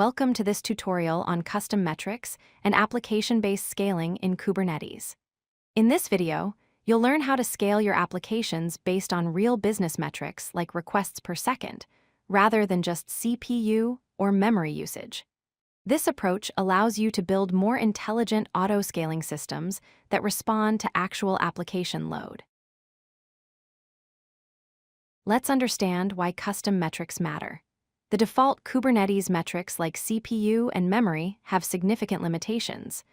Welcome to this tutorial on custom metrics and application-based scaling in Kubernetes. In this video, you'll learn how to scale your applications based on real business metrics like requests per second, rather than just CPU or memory usage. This approach allows you to build more intelligent auto-scaling systems that respond to actual application load. Let's understand why custom metrics matter. The default Kubernetes metrics like CPU and memory have significant limitations.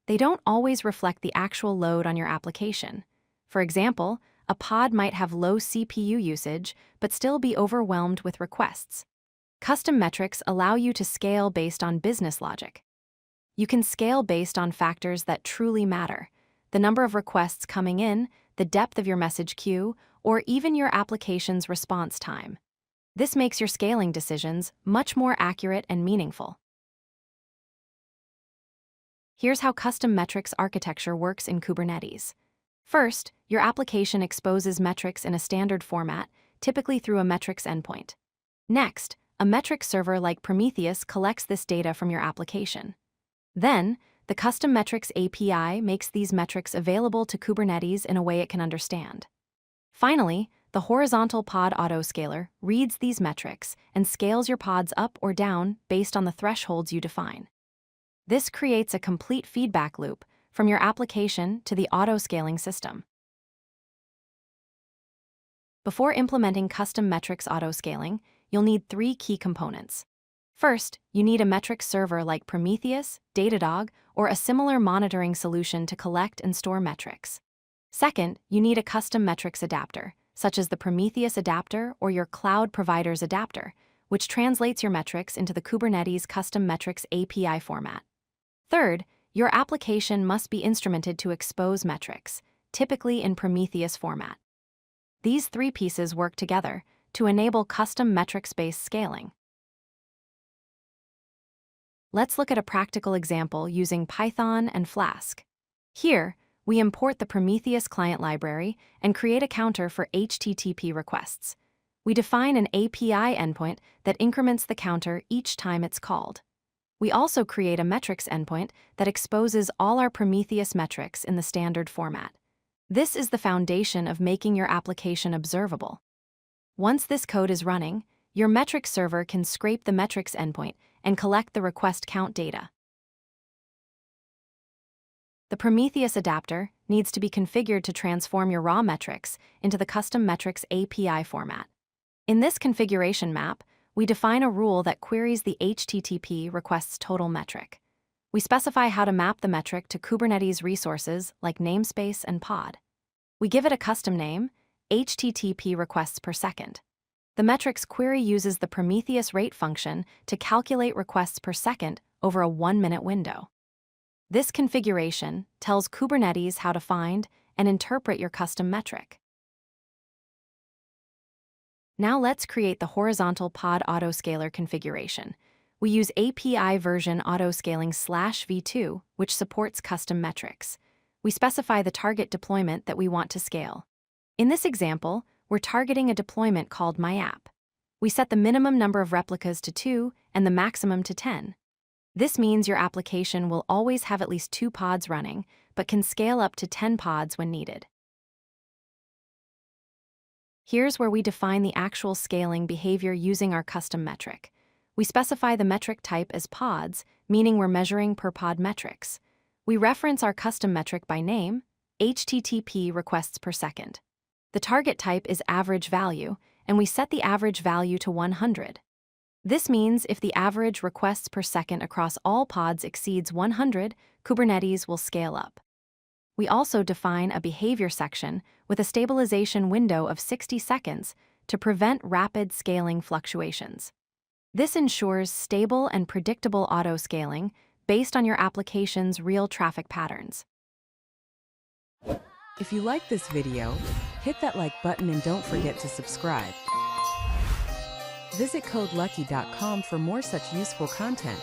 They don't always reflect the actual load on your application. For example, a pod might have low CPU usage but still be overwhelmed with requests. Custom metrics allow you to scale based on business logic. You can scale based on factors that truly matter: the number of requests coming in, the depth of your message queue, or even your application's response time. This makes your scaling decisions much more accurate and meaningful. Here's how custom metrics architecture works in Kubernetes. First, your application exposes metrics in a standard format, typically through a metrics endpoint. Next, a metrics server like Prometheus collects this data from your application. Then, the custom metrics API makes these metrics available to Kubernetes in a way it can understand. Finally, the Horizontal Pod Autoscaler reads these metrics and scales your pods up or down based on the thresholds you define. This creates a complete feedback loop from your application to the auto-scaling system. Before implementing custom metrics autoscaling, you'll need three key components. First, you need a metrics server like Prometheus, Datadog, or a similar monitoring solution to collect and store metrics. Second, you need a custom metrics adapter, such as the Prometheus Adapter or your cloud provider's adapter, which translates your metrics into the Kubernetes custom metrics API format. Third, your application must be instrumented to expose metrics, typically in Prometheus format. These three pieces work together to enable custom metrics-based scaling. Let's look at a practical example using Python and Flask. Here, we import the Prometheus client library and create a counter for HTTP requests. We define an API endpoint that increments the counter each time it's called. We also create a metrics endpoint that exposes all our Prometheus metrics in the standard format. This is the foundation of making your application observable. Once this code is running, your metrics server can scrape the metrics endpoint and collect the request count data. The Prometheus Adapter needs to be configured to transform your raw metrics into the custom metrics API format. In this configuration map, we define a rule that queries the HTTP request's total metric. We specify how to map the metric to Kubernetes resources like namespace and pod. We give it a custom name, HTTP requests per second. The metrics query uses the Prometheus rate function to calculate requests per second over a 1-minute window. This configuration tells Kubernetes how to find and interpret your custom metric. Now let's create the Horizontal Pod Autoscaler configuration. We use API version autoscaling/v2, which supports custom metrics. We specify the target deployment that we want to scale. In this example, we're targeting a deployment called MyApp. We set the minimum number of replicas to 2 and the maximum to 10. This means your application will always have at least 2 pods running, but can scale up to 10 pods when needed. Here's where we define the actual scaling behavior using our custom metric. We specify the metric type as pods, meaning we're measuring per pod metrics. We reference our custom metric by name, HTTP requests per second. The target type is average value, and we set the average value to 100. This means if the average requests per second across all pods exceeds 100, Kubernetes will scale up. We also define a behavior section with a stabilization window of 60 seconds to prevent rapid scaling fluctuations. This ensures stable and predictable auto-scaling based on your application's real traffic patterns. If you like this video, hit that like button and don't forget to subscribe. Visit codelucky.com for more such useful content.